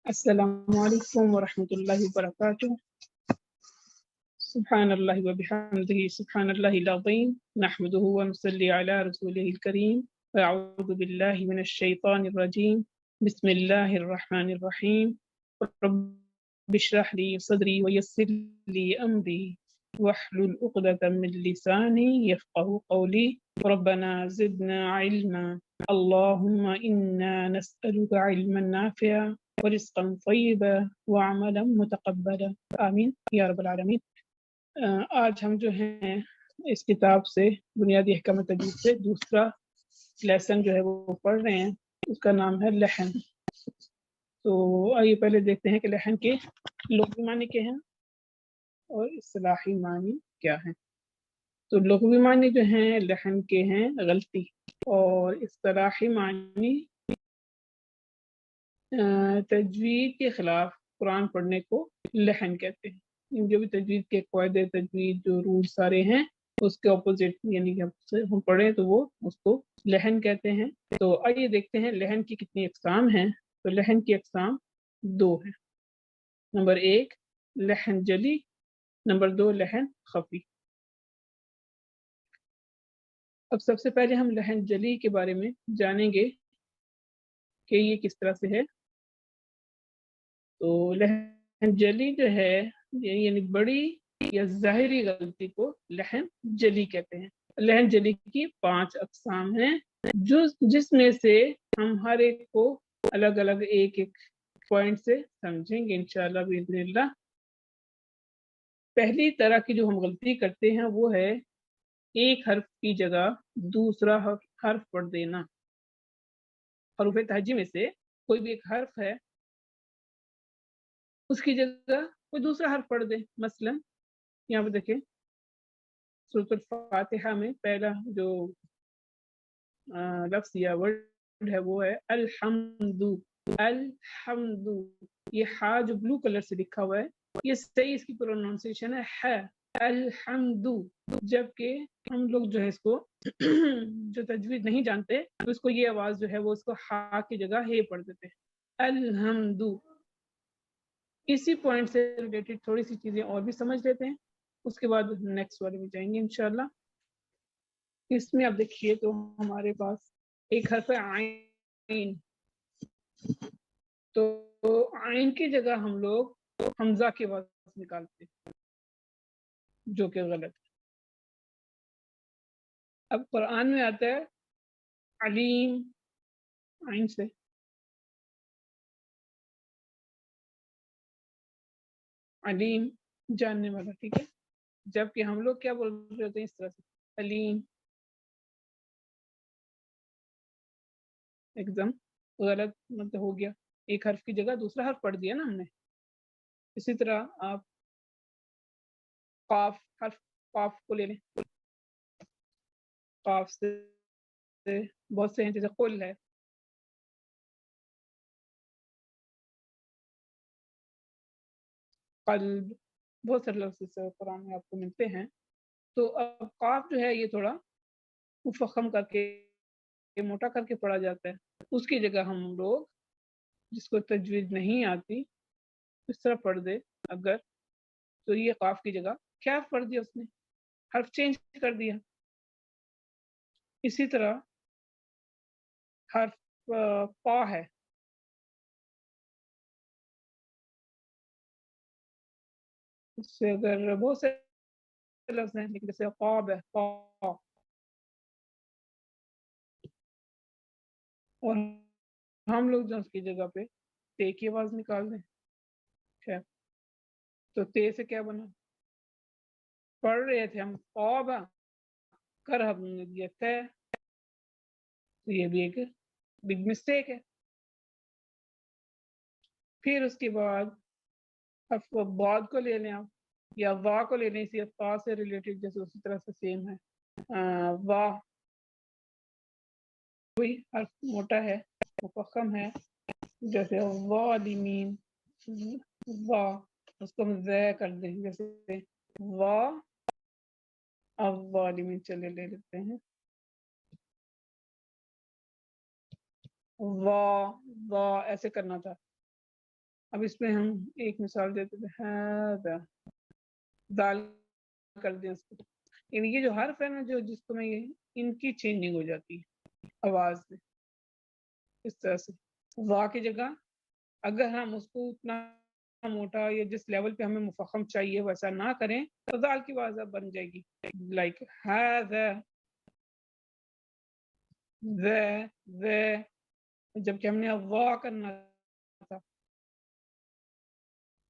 السلام علیکم ورحمۃ اللہ وبرکاتہ۔ سبحان اللہ وبحمدہ سبحان اللہ العظیم، نحمدہ ونصلی علی رسولہ الکریم، اعوذ باللہ من الشیطان الرجیم، بسم اللہ الرحمن الرحیم، رب اشرح لی صدری ویسر لی امری واحلل عقدۃ من لسانی یفقهوا قولی، ربنا زدنا علما، اللہم انا نسألک علما نافعا ورزقا طیبا وعملا متقبلا، آمین یا رب العالمین۔ آج ہم جو ہیں اس کتاب سے بنیادی احکام تجوید سے دوسرا لیسن جو ہے وہ پڑھ رہے ہیں، اس کا نام ہے لحن۔ تو آئیے پہلے دیکھتے ہیں کہ لحن کے لغوی معنی کیا ہیں اور اصطلاحی معنی کیا ہیں۔ تو لغوی معنی جو ہیں لحن کے ہیں غلطی، اور اصطلاحی معنی تجوید کے خلاف قرآن پڑھنے کو لحن کہتے ہیں۔ جو بھی تجوید کے قواعد تجوید جو رول سارے ہیں اس کے اپوزٹ یعنی کہ ہم پڑھیں تو وہ اس کو لحن کہتے ہیں۔ تو آئیے دیکھتے ہیں لحن کی کتنی اقسام ہیں۔ تو لحن کی اقسام دو ہیں، نمبر ایک لحن جلی، نمبر دو لحن خفی۔ اب سب سے پہلے ہم لحن جلی کے بارے میں جانیں گے کہ یہ کس طرح سے ہے۔ تو لحن جلی جو ہے یعنی بڑی یا ظاہری غلطی کو لحن جلی کہتے ہیں۔ لحن جلی کی 5 اقسام ہیں جس میں سے ہم ہر ایک کو الگ الگ ایک ایک پوائنٹ سے سمجھیں گے انشاءاللہ باذن اللہ۔ پہلی طرح کی جو ہم غلطی کرتے ہیں وہ ہے ایک حرف کی جگہ دوسرا حرف پڑھ دینا۔ حروف تہجی میں سے کوئی بھی ایک حرف ہے اس کی جگہ کوئی دوسرا حرف پڑھ دیں۔ مثلا یہاں پہ دیکھیں سورۃ الفاتحہ میں پہلا جو لفظ یا ورڈ ہے وہ ہے الحمد۔ الحمد، یہ ہا جو بلو کلر سے لکھا ہوا ہے یہ صحیح اس کی پروننسیشن ہے الحمد، جبکہ ہم لوگ جو ہے اس کو جو تجوید نہیں جانتے تو اس کو یہ آواز جو ہے وہ اس کو ہا کی جگہ ہے پڑھ دیتے ہیں الحمد۔ اسی پوائنٹ سے ریلیٹڈ تھوڑی سی چیزیں اور بھی سمجھ لیتے ہیں، اس کے بعد نیکسٹ والے میں جائیں گے انشاءاللہ۔ اس میں اب دیکھیے تو ہمارے پاس ایک حرف ہے عین، تو عین کی جگہ ہم لوگ حمزہ کے آواز نکالتے ہیں جو کہ غلط ہے۔ اب قرآن میں آتا ہے علیم عین سے، علیم جاننے والا، ٹھیک ہے، جبکہ ہم لوگ کیا بول رہے ہوتے ہیں اس طرح سے علیم، ایک دم غلط مطلب ہو گیا، ایک حرف کی جگہ دوسرا حرف پڑھ دیا نا ہم نے۔ اسی طرح آپ قاف، حرف قاف کو لے لیں، قاف سے بہت سے ہیں جیسے قل ہے، قلب، بہت سارے لفظ قرآن میں آپ کو ملتے ہیں۔ تو اب قاف جو ہے یہ تھوڑا مفخم کر کے موٹا کر کے پڑھا جاتا ہے، اس کی جگہ ہم لوگ جس کو تجوید نہیں آتی اس طرح پڑھ دے اگر، تو یہ قاف کی جگہ کیا پڑھ دیا، اس نے حرف چینج کر دیا۔ اسی طرح حرف پا ہے، اس سے اگر بہت سے لفظ ہیں لیکن جیسے قاب ہے، قا، اور ہم لوگ جو اس کی جگہ پہ تے کی آواز نکال دیں، خیر تو تے سے کیا بنا، پڑھ رہے تھے ہم قاب کر ہم نے دیا تے، تو یہ بھی ایک بگ مسٹیک ہے۔ پھر اس کے بعد حرف بعد کو لے لیں آپ، یا وا کو لے لیں، اسی تا سے ریلیٹڈ جیسے اسی طرح سے سیم ہے وا، کوئی حرف موٹا ہے مفخم ہے جیسے والمین، وا اس کو ہم زے کر دیں جیسے وا والمین، چلے لے لیتے ہیں وا وا، ایسے کرنا تھا اب اس میں ہم ایک مثال دیتے تھے، دال کر دیں اس کو، یعنی یہ جو حرف ہے نا جو جس کو میں ان کی چینجنگ ہو جاتی ہے آواز میں اس طرح سے. وا کی جگہ اگر ہم اس کو اتنا موٹا یا جس لیول پہ ہمیں مفخم چاہیے ویسا نہ کریں تو دال کی آواز اب بن جائے گی لائک جبکہ ہم نے وا کرنا تھا.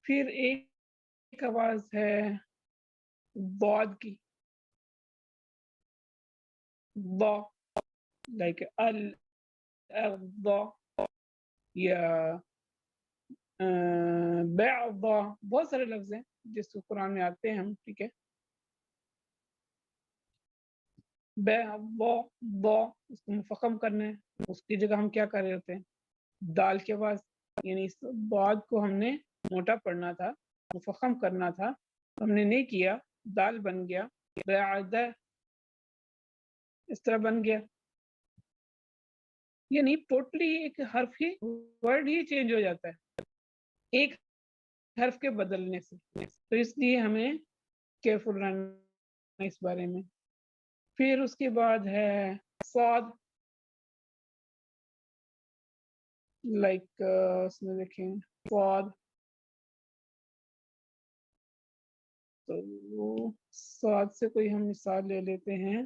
پھر ایک آواز ہے ضاد کی، ضا لائک یا بعض، بہت سارے لفظ ہیں جس کو قرآن میں آتے ہیں ہم، ٹھیک ہے. اس کو مفخم کرنا ہے، اس کی جگہ ہم کیا کر رہے ہوتے ہیں دال کے بعد، یعنی اس بعد کو ہم نے موٹا پڑھنا تھا، مفخم کرنا تھا، ہم نے نہیں کیا، دال بن گیا بعد، اس طرح بن گیا. یعنی ٹوٹلی ایک حرف ہی، ورڈ ہی چینج ہو جاتا ہے ایک حرف کے بدلنے سے. تو اس لیے ہمیں کیئرفل رہنا اس بارے میں. پھر اس کے بعد ہے صاد، لائک اس میں دیکھیں صاد، تو صاد سے کوئی ہم مثال لے لیتے ہیں،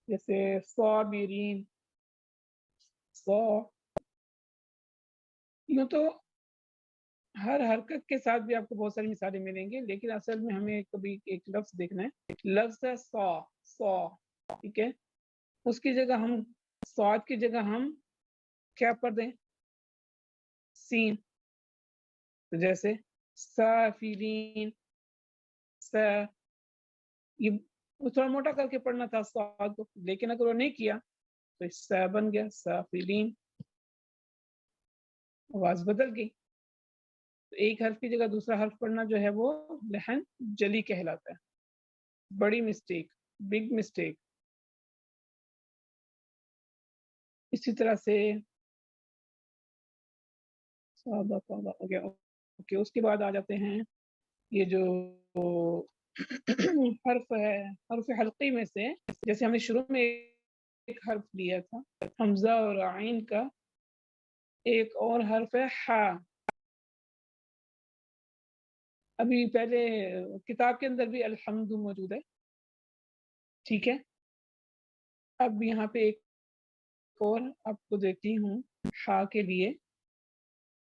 جیسے صابرین. یوں تو ہر حرکت کے ساتھ بھی آپ کو بہت ساری مثالیں ملیں گی، لیکن اصل میں ہمیں کبھی ایک لفظ دیکھنا ہے، لفظ ہے سا، ٹھیک ہے. اس کی جگہ ہم صاد کی جگہ ہم کیا پڑھ دیں سین، تو جیسے سافلین، یہ تھوڑا موٹا کر کے پڑھنا تھا صاد کو، لیکن اگر وہ نہیں کیا تو سا بن گیا سافلین، آواز بدل گئی. تو ایک حرف کی جگہ دوسرا حرف پڑھنا جو ہے وہ لحن جلی کہلاتا ہے، بڑی مسٹیک، بگ مسٹیک. اسی طرح سے اس کے بعد آ جاتے ہیں یہ جو حرف ہے، حرف حلقی میں سے، جیسے ہم نے شروع میں ایک حرف لیا تھا حمزہ اور عین کا، ایک اور حرف ہے ہا. ابھی پہلے کتاب کے اندر بھی الحمد موجود ہے، ٹھیک ہے. اب یہاں پہ ایک اور آپ کو دیتی ہوں ہا کے لیے،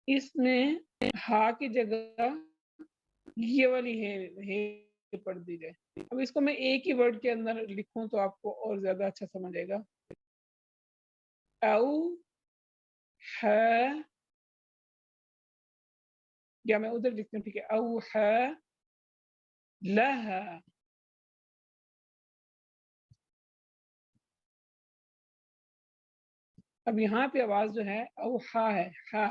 اس میں ہا کی جگہ یہ والی ہے پڑھ دی جائے. اب اس کو میں ایک ہی ورڈ کے اندر لکھوں تو آپ کو اور زیادہ اچھا سمجھ آئے گا. او ہے، یا میں ادھر لکھتی ہوں، ٹھیک ہے. او ہے لہا، اب یہاں پہ آواز جو ہے او ہا ہے، ہا.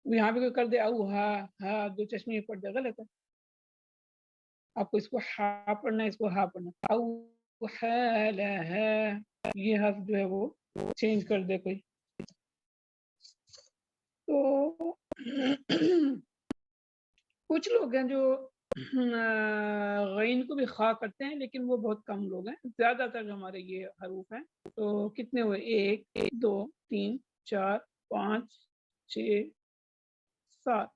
یہاں پہ کوئی کر دے او ہا، ہا دو چشمے پڑ جائے، غلط ہے. آپ کو اس کو ہا پڑھنا ہے، اس کو ہا پڑھنا ہے. او ہے لہا، یہ حرف جو ہے وہ چینج کر دے کوئی. تو کچھ لوگ ہیں جو غین کو بھی خا کرتے ہیں، لیکن وہ بہت کم لوگ ہیں، زیادہ تر جو ہمارے یہ حروف ہیں. تو کتنے ہوئے، 1 2 3 4 5 6 7.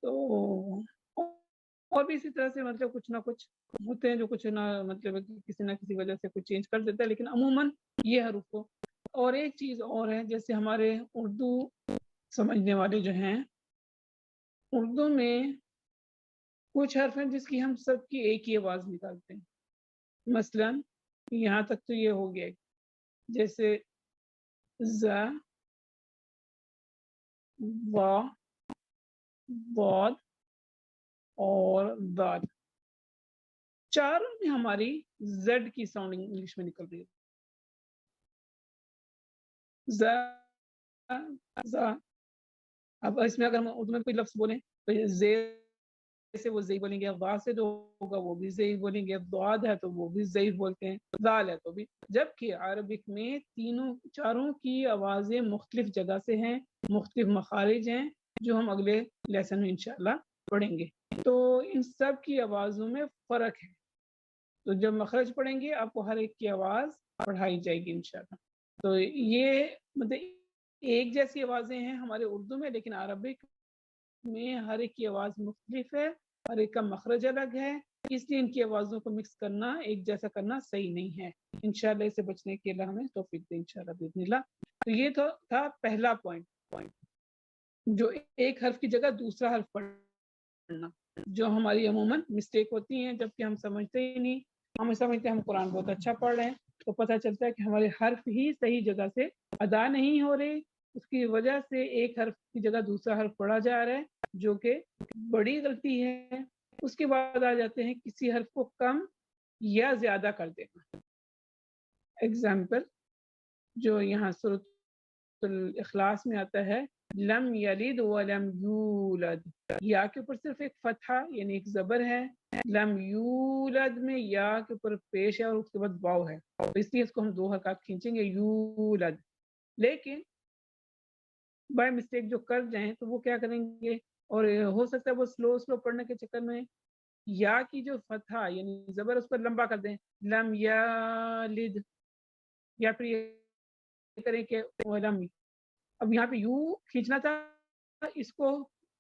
تو اور بھی اسی طرح سے مطلب کچھ نہ کچھ ہوتے ہیں جو کچھ نہ مطلب کسی نہ کسی وجہ سے کچھ چینج کر دیتا ہے، لیکن عموماً یہ حروف کو. اور ایک چیز اور ہے، جیسے ہمارے اردو سمجھنے والے جو ہیں، اردو میں کچھ حرف ہیں جس کی ہم سب کی ایک ہی آواز نکالتے ہیں. مثلا یہاں تک تو یہ ہو گیا، جیسے ز، وا، ضاد اور دال، چاروں میں ہماری زد کی ساؤنڈنگ انگلش میں نکل رہی ہے. ز، اب اس میں اگر ہم اردو میں کوئی لفظ بولیں تو یہ زیر جیسے وہ ضعیف بولیں گے، غاسد ہوگا وہ بھی ضعیف بولیں گے، ضاد ہے تو وہ بھی ضعیف بولتے ہیں، ذال ہے تو بھی، جبکہ عربک میں چاروں کی آوازیں مختلف جگہ سے ہیں، مختلف مخارج ہیں، جو ہم اگلے لیسن میں انشاءاللہ پڑھیں گے۔ تو ان سب کی آوازوں میں فرق ہے، تو جب مخرج پڑھیں گے آپ کو ہر ایک کی آواز پڑھائی جائے گی انشاءاللہ۔ تو یہ مطلب ایک جیسی آوازیں ہیں ہمارے اردو میں، لیکن عربک میں ہر ایک کی آواز مختلف ہے، ہر ایک کا مخرج الگ ہے، اس لیے ان کی آوازوں کو مکس کرنا، ایک جیسا کرنا صحیح نہیں ہے۔ انشاءاللہ اسے بچنے کے لیے ہمیں توفیق دے انشاءاللہ باذن اللہ۔ تو یہ تھا پہلا پوائنٹ، جو ایک حرف کی جگہ دوسرا حرف پڑھنا، جو ہماری عموماً مسٹیک ہوتی ہیں، جبکہ ہم سمجھتے ہی نہیں، ہم سمجھتے ہیں ہم قرآن بہت اچھا پڑھ رہے ہیں، تو پتہ چلتا ہے کہ ہمارے حرف ہی صحیح جگہ سے ادا نہیں ہو رہے، اس کی وجہ سے ایک حرف کی جگہ دوسرا حرف پڑھا جا رہا ہے، جو کہ بڑی غلطی ہے۔ اس کے بعد آ جاتے ہیں کسی حرف کو کم یا زیادہ کر دینا۔ ایگزامپل جو یہاں سورۃ الاخلاص میں آتا ہے، لم یلد ولم یولد، یا کے اوپر صرف ایک فتحہ یعنی ایک زبر ہے، لم یولد میں یا کے اوپر پیش ہے اور اس کے بعد واو ہے، تو اس لیے اس کو ہم 2 حرکات کھینچیں گے، یولد۔ لیکن بائی مسٹیک جو کر جائیں تو وہ کیا کریں گے، اور ہو سکتا ہے وہ سلو پڑھنے کے چکر میں یا کی جو فتحہ یعنی زبر اس پر لمبا کر دیں، لم یلد، یا پھر یہ کریں کہ لم، اب یہاں پہ یو کھینچنا تھا، اس کو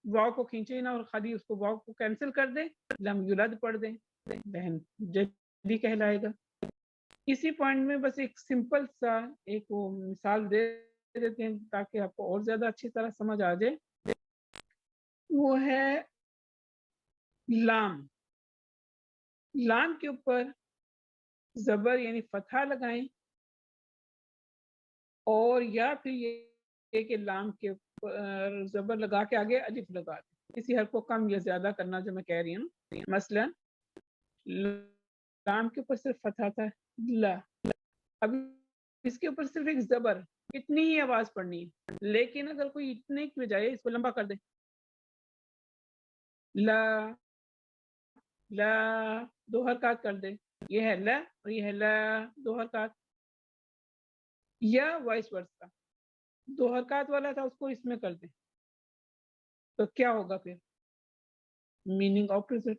واو کو کھینچے نا اور خالی اس کو واو کو کینسل کر دیں، لم یولد پڑھ دیں، بہن جلدی کہلائے گا۔ اسی پوائنٹ میں بس ایک سمپل سا ایک وہ مثال دے دیتے ہیں تاکہ آپ کو اور زیادہ اچھی طرح سمجھ آ جائے، وہ ہے لام۔ لام کے اوپر زبر یعنی فتحہ لگائیں، اور یا پھر یہ کہ لام کے اوپر زبر لگا کے آگے الف لگا دیں، کسی حرف کو کم یا زیادہ کرنا جو میں کہہ رہی ہوں۔ مثلا لام کے اوپر صرف فتحہ تھا لا، اب اس کے اوپر صرف ایک زبر، اتنی ہی آواز پڑھنی ہے، لیکن اگر کوئی اتنے کی بجائے اس کو لمبا کر دے، لا لا 2 حرکات کر دے، یہ ہے لا اور یہ ہے لا 2 حرکات، یا وائس ورسا 2 حرکات والا تھا اس کو اس میں کر دیں، تو کیا ہوگا پھر میننگ اپوزٹ۔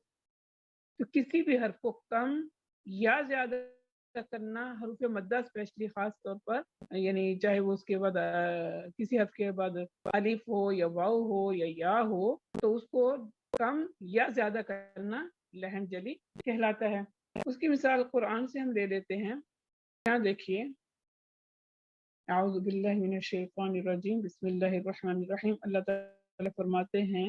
تو کسی بھی حرف کو کم یا زیادہ کرنا، حروف مدہ اسپیشلی خاص طور پر، یعنی چاہے وہ اس کے بعد کسی حرف کے بعد الف ہو یا واو ہو یا یا ہو، تو اس کو کم یا زیادہ کرنا لہن جلی کہلاتا ہے۔ اس کی مثال قرآن سے ہم لے لیتے ہیں، یہاں دیکھیے، اعوذ باللہ من الشیطان الرجیم، بسم اللہ الرحمن الرحیم۔ اللہ تعالیٰ فرماتے ہیں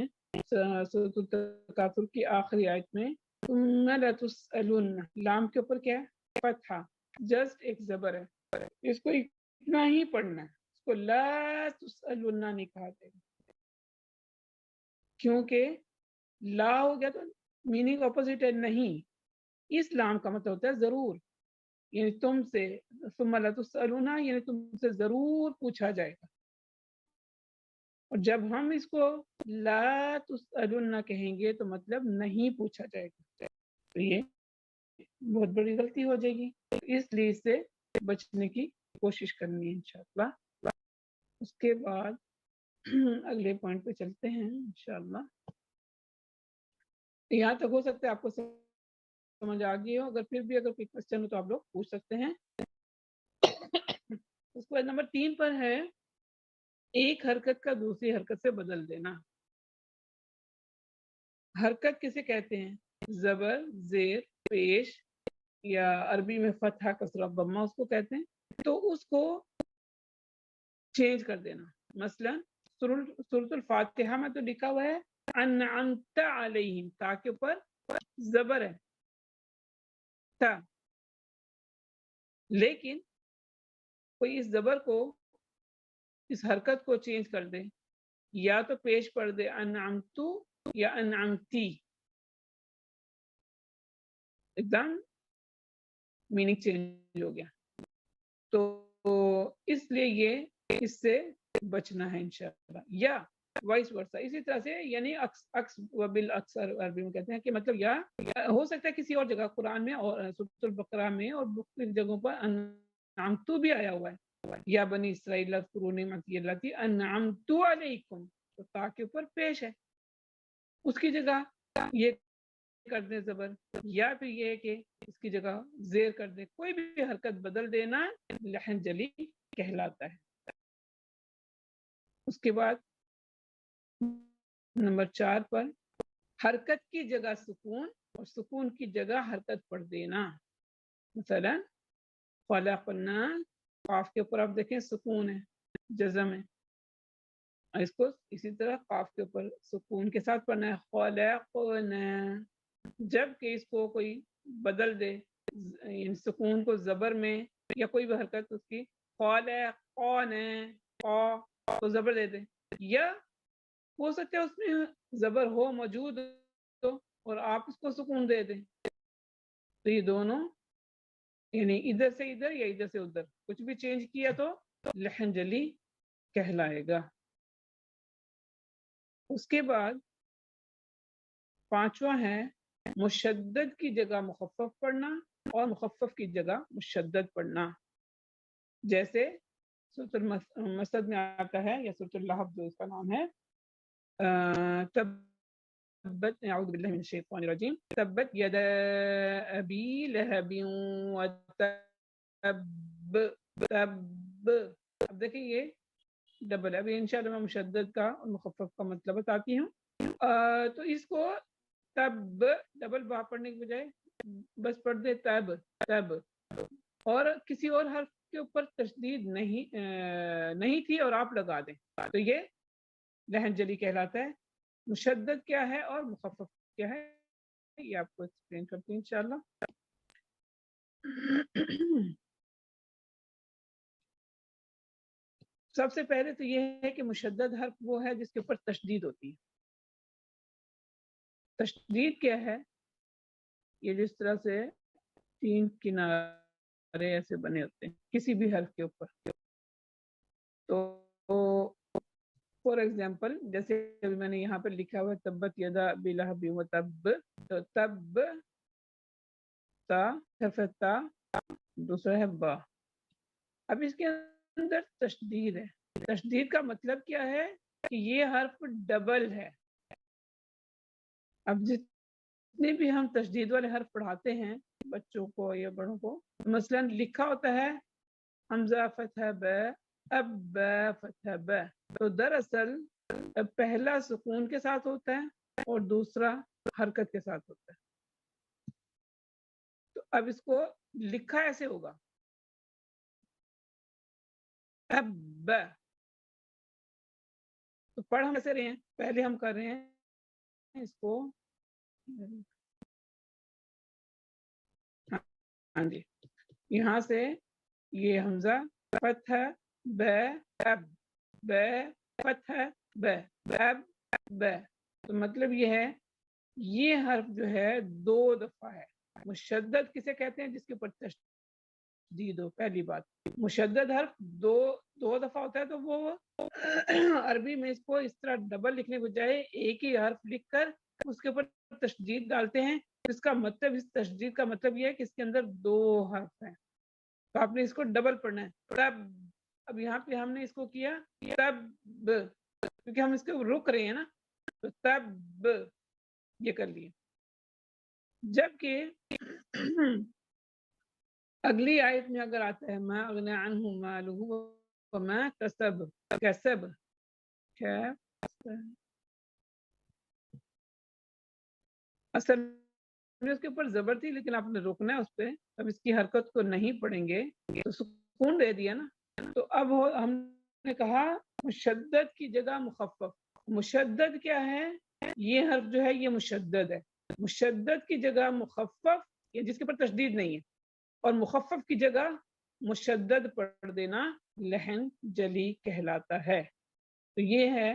سورۃ التکاثر کی آخری آیت میں، ثم لتسألن، لام کے اوپر کیا ہے فتحہ، جسٹ ایک زبر ہے، اس کو اتنا ہی پڑھنا ہے، اس کو لا تسألن نہیں کہا جائے گا، کیونکہ لا ہو گیا تو میننگ اپوزٹ ہے نہیں، اس لام کا مطلب ہوتا ہے ضرور، یعنی تم سے، ثم لتسألن یعنی تم سے ضرور پوچھا جائے گا، اور جب ہم اس کو لا تسألن کہیں گے تو مطلب نہیں پوچھا جائے گا، تو یہ بہت بڑی غلطی ہو جائے گی، اس لیے اس سے بچنے کی کوشش کرنی ہے انشاءاللہ۔ اس کے بعد اگلے پوائنٹ پہ چلتے ہیں انشاءاللہ۔ یہاں تک ہو سکتا ہے آپ کو سمجھ آ گئی ہو، اگر پھر بھی اگر کوئی کوشچن ہو تو آپ لوگ پوچھ سکتے ہیں۔ اس کے بعد نمبر 3 پر ہے ایک حرکت کا دوسری حرکت سے بدل دینا۔ حرکت کسے کہتے ہیں؟ زبر، زیر، پیش، یا عربی میں فتحہ، کسرہ، ضمہ اس کو کہتے ہیں، تو اس کو چینج کر دینا۔ مثلا سورۃ الفاتحہ میں تو لکھا ہوا ہے انعمت علیہم، تا کے اوپر زبر ہے تا، لیکن کوئی اس زبر کو، اس حرکت کو چینج کر دے، یا تو پیش پڑھ دے انعمتو یا انعمتی، ایک دم میننگ چینج ہو گیا، تو اس لیے یہ اس سے بچنا ہے انشاءاللہ۔ یا وائس ورسا. اسی طرح سے یعنی اکس و بالاکثر عربی میں کہتے ہیں کہ مطلب یا ہو سکتا ہے کسی اور جگہ قرآن میں اور سورۃ البقرہ میں اور مختلف جگہوں پر انعمت بھی آیا ہوا ہے. یا بنی اسرائیل اذکروا نعمتی التی انعمت علیکم، تو تا کے اوپر پیش ہے، اس کی جگہ یہ کر دیں زبر، یا پھر یہ کہ اس کی جگہ زیر کر دیں، کوئی بھی حرکت بدل دینا لحن جلی کہلاتا ہے. اس کے بعد نمبر 4 پر حرکت کی جگہ سکون اور سکون کی جگہ حرکت پڑھ دینا. مثلا خلقنا، قاف کے اوپر آپ دیکھیں سکون ہے، جزم ہے، اس کو اسی طرح قاف کے اوپر سکون کے ساتھ پڑھنا ہے خلقنا. جب کہ اس کو کوئی بدل دے سکون کو زبر میں یا کوئی بھی حرکت اس کی تو زبر دے دے، یا ہو سکتا ہے اس میں زبر ہو موجود ہو اور آپ اس کو سکون دے دیں، تو یہ دونوں یعنی ادھر سے ادھر یا ادھر سے ادھر کچھ بھی چینج کیا تو لحن جلی کہلائے گا. اس کے بعد 5واں ہے مشدد کی جگہ مخفف پڑھنا اور مخفف کی جگہ مشدد پڑھنا. جیسے سورۃ المسد میں آتا ہے یا سورۃ اللہب جو اس کا نام ہے، تبت اعوذ باللہ من الشیطان الرجیم تبت یدا ابی لہب وتب تب. اب دیکھیں یہ ڈبل، ابھی انشاءاللہ میں مشدد کا اور مخفف کا مطلب بتاتی ہوں. تو اس کو تب ڈبل با پڑھنے کی بجائے بس پڑھ دے تب تب، اور کسی اور حرف کے اوپر تشدید نہیں تھی اور آپ لگا دیں تو یہ لحن جلی کہلاتا ہے. مشدد کیا ہے اور مخفف کیا ہے یہ آپ کو ایکسپلین کرتے ہیں انشاءاللہ. سب سے پہلے تو یہ ہے کہ مشدد حرف وہ ہے جس کے اوپر تشدید ہوتی ہے. تشدید کیا ہے؟ یہ جس طرح سے 3 کنارے ایسے بنے ہوتے ہیں کسی بھی حرف کے اوپر. تو فور ایگزامپل جیسے میں نے یہاں پر لکھا ہوا تبت یدا ابی لہب وتب، تو تب تا حرف تا، دوسرا ہے با. اب اس کے اندر تشدید ہے. تشدید کا مطلب کیا ہے کہ یہ حرف ڈبل ہے. اب جتنے بھی ہم تشدید والے حرف پڑھاتے ہیں بچوں کو یا بڑوں کو، مثلا لکھا ہوتا ہے حمزہ فتح ب، اب ب فتح ب، تو دراصل پہلا سکون کے ساتھ ہوتا ہے اور دوسرا حرکت کے ساتھ ہوتا ہے. تو اب اس کو لکھا ایسے ہوگا اب ب، تو پڑھ ہم ایسے رہے ہیں، پہلے ہم کر رہے ہیں اس کو، ہاں جی، یہاں سے یہ حمزہ فتح ب اب ب فتح ب اب ب، تو مطلب یہ ہے یہ حرف جو ہے 2 دفعہ ہے. مشدد کسے کہتے ہیں؟ جس کے اوپر تشدید ہو. پہلی بات مشدد حرف دو دفعہ ہوتا ہے، تو وہ عربی میں اس کو اس طرح ڈبل لکھنے کے بجائے ایک ہی حرف لکھ کر اس کے اوپر تشدید ڈالتے ہیں. اس کا مطلب، اس تشدید کا مطلب یہ ہے کہ اس کے اندر 2 حرف ہیں، تو آپ نے اس کو ڈبل پڑھنا ہے. تب، اب یہاں پہ ہم نے اس کو کیا تب، کیونکہ ہم اس کو رک رہے ہیں نا، تو تب یہ کر لیے. جبکہ اگلی آیت میں اگر آتا ہے ما اغنی عنہ مالہ وما کسب، کسب اصل میں اس کے اوپر زبر تھی لیکن آپ نے روکنا ہے اس پہ. اب اس کی حرکت کو نہیں پڑھیں گے تو سکون دے دیا نا. تو اب ہم نے کہا مشدد کی جگہ مخفف. مشدد کیا ہے؟ یہ حرف جو ہے یہ مشدد ہے. مشدد کی جگہ مخفف جس کے اوپر تشدید نہیں ہے، اور مخفف کی جگہ مشدد پڑھ دینا لحن جلی کہلاتا ہے. تو یہ ہے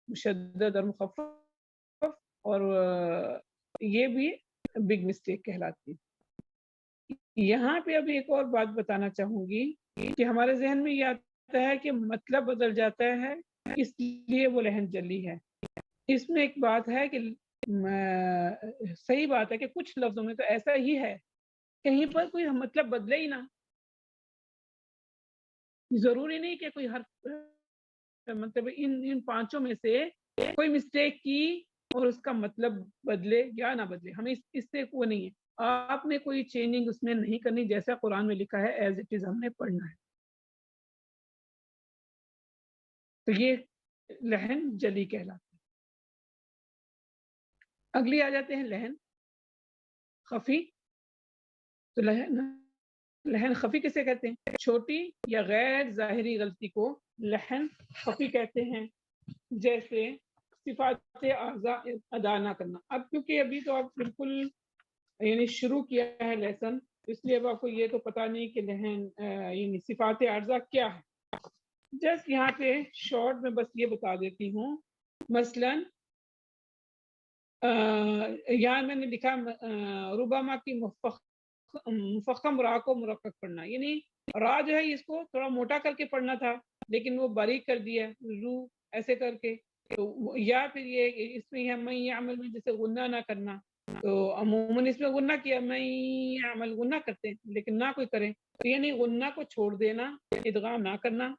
مشدد اور مخفف، اور یہ بھی بگ مسٹیک کہلاتی ہے. یہاں پہ ابھی ایک اور بات بتانا چاہوں گی کہ ہمارے ذہن میں یہ آتا ہے کہ مطلب بدل جاتا ہے اس لیے وہ لہن جلی ہے۔ اس میں ایک بات ہے کہ صحیح بات ہے کہ کچھ لفظوں میں تو ایسا ہی ہے، کہیں پر کوئی مطلب بدلے ہی نہ، ضروری نہیں کہ کوئی حرف مطلب ان پانچوں میں سے کوئی مسٹیک کی اور اس کا مطلب بدلے یا نہ بدلے، ہمیں اس سے وہ نہیں ہے، آپ نے کوئی چینجنگ اس میں نہیں کرنی، جیسا قرآن میں لکھا ہے ایز اٹ از ہم نے پڑھنا ہے۔ تو یہ لہن جلی کہلاتا ہے۔ اگلی آ جاتے ہیں لہن خفی۔ تو لہن خفی کسے کہتے ہیں؟ چھوٹی یا غیر ظاہری غلطی کو لہن خفی کہتے ہیں، جیسے صفات اعضاء ادا نہ کرنا۔ اب کیونکہ ابھی تو آپ بالکل یعنی شروع کیا ہے لیسن، اس لیے اب آپ کو یہ تو پتہ نہیں کہ لہن یعنی صفات اعضاء کیا ہے۔ جسٹ یہاں پہ شارٹ میں بس یہ بتا دیتی ہوں، مثلا یہاں میں نے لکھا ربما کی مفخم را کو مرقق پڑھنا، یعنی را جو ہے اس کو تھوڑا موٹا کر کے پڑھنا تھا لیکن وہ باریک کر دیا رو ایسے کر کے، تو یا پھر یہ اس میں میں عمل میں جیسے غنہ نہ کرنا، تو عموماً اس میں غنہ کیا، میں عمل غنہ کرتے ہیں لیکن نہ کوئی کریں، تو یعنی غنہ کو چھوڑ دینا، ادغام نہ کرنا۔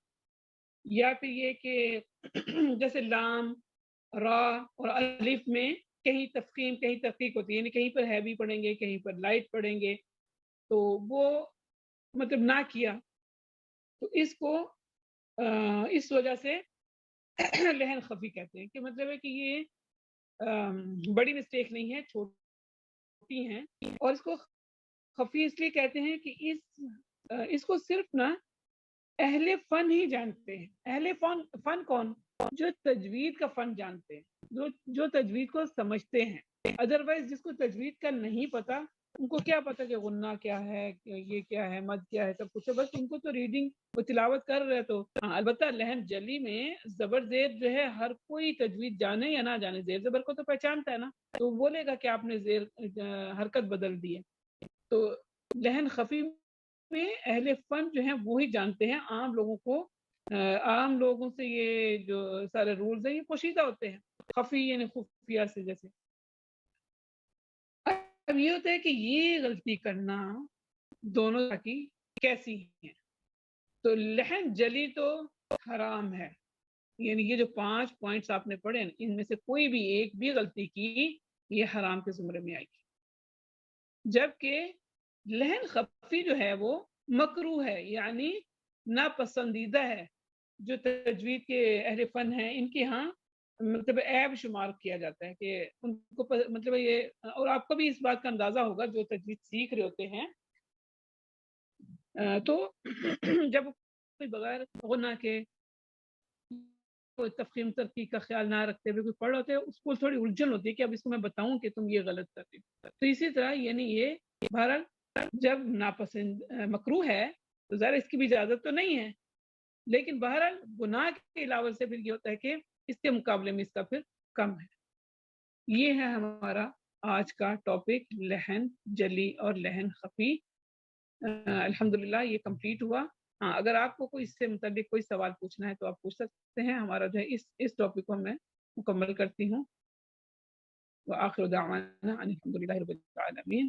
یا پھر یہ کہ جیسے لام را اور الف میں کہیں تفخیم کہیں تفقیق ہوتی ہے، یعنی کہیں پر ہیوی پڑھیں گے کہیں پر لائٹ پڑھیں گے، تو وہ مطلب نہ کیا، تو اس کو اس وجہ سے لہن خفی کہتے ہیں، کہ مطلب ہے کہ یہ بڑی مسٹیک نہیں ہے، چھوٹی ہیں، اور اس کو خفی اس لیے کہتے ہیں کہ اس کو صرف نا اہل فن ہی جانتے ہیں۔ اہل فن کون؟ جو تجوید کا فن جانتے ہیں، جو تجوید کو سمجھتے ہیں، ادروائز جس کو تجوید کا نہیں پتا، ان کو کیا پتا کہ غنہ کیا ہے، یہ کیا ہے، مد کیا ہے، سب کچھ ہے، بس ان کو تو ریڈنگ و تلاوت کر رہے تو البتہ لہن جلی میں زبر زیر جو ہے ہر کوئی تجوید جانے یا نہ جانے زیر زبر کو تو پہچانتا ہے نا، تو بولے گا کہ آپ نے زیر حرکت بدل دی ہے۔ تو لہن خفی میں اہل فن جو ہیں وہی جانتے ہیں، عام لوگوں کو عام لوگوں سے یہ جو سارے رولز ہیں یہ پوشیدہ ہوتے ہیں، خفی یعنی خفیہ سے۔ جیسے اب یہ ہوتا ہے کہ یہ غلطی کرنا دونوں کی کیسی ہیں، تو لہن جلی تو حرام ہے، یعنی یہ جو 5 پوائنٹس آپ نے پڑھے ان میں سے کوئی بھی ایک بھی غلطی کی یہ حرام کے زمرے میں آئے گی، جبکہ لہن خفی جو ہے وہ مکروہ ہے، یعنی ناپسندیدہ ہے، جو تجوید کے اہل فن ہیں ان کے ہاں مطلب عیب شمار کیا جاتا ہے، کہ ان کو مطلب یہ، اور آپ کو بھی اس بات کا اندازہ ہوگا جو تجوید سیکھ رہے ہوتے ہیں، تو جب کوئی بغیر غنہ کے کوئی تفخیم ترقیق کا خیال نہ رکھتے ہوئے کوئی پڑھ ہوتے ہیں، اس کو تھوڑی الجھن ہوتی ہے کہ اب اس کو میں بتاؤں کہ تم یہ غلط کرتے ہو، تو اسی طرح یعنی یہ بہرحال جب ناپسند مکروہ ہے تو ظاہر اس کی بھی اجازت تو نہیں ہے، لیکن بہرحال گناہ کے علاوہ سے پھر یہ ہوتا ہے کہ اس کے مقابلے میں اس کا پھر کم ہے۔ یہ ہے ہمارا آج کا ٹاپک، لہن جلی اور لہن خفی۔ الحمدللہ یہ کمپلیٹ ہوا۔ ہاں اگر آپ کو کوئی اس سے متعلق کوئی سوال پوچھنا ہے تو آپ پوچھ سکتے ہیں، ہمارا جو ہے اس ٹاپک کو میں مکمل کرتی ہوں۔ وآخر دعوانا ان الحمدللہ رب العالمین۔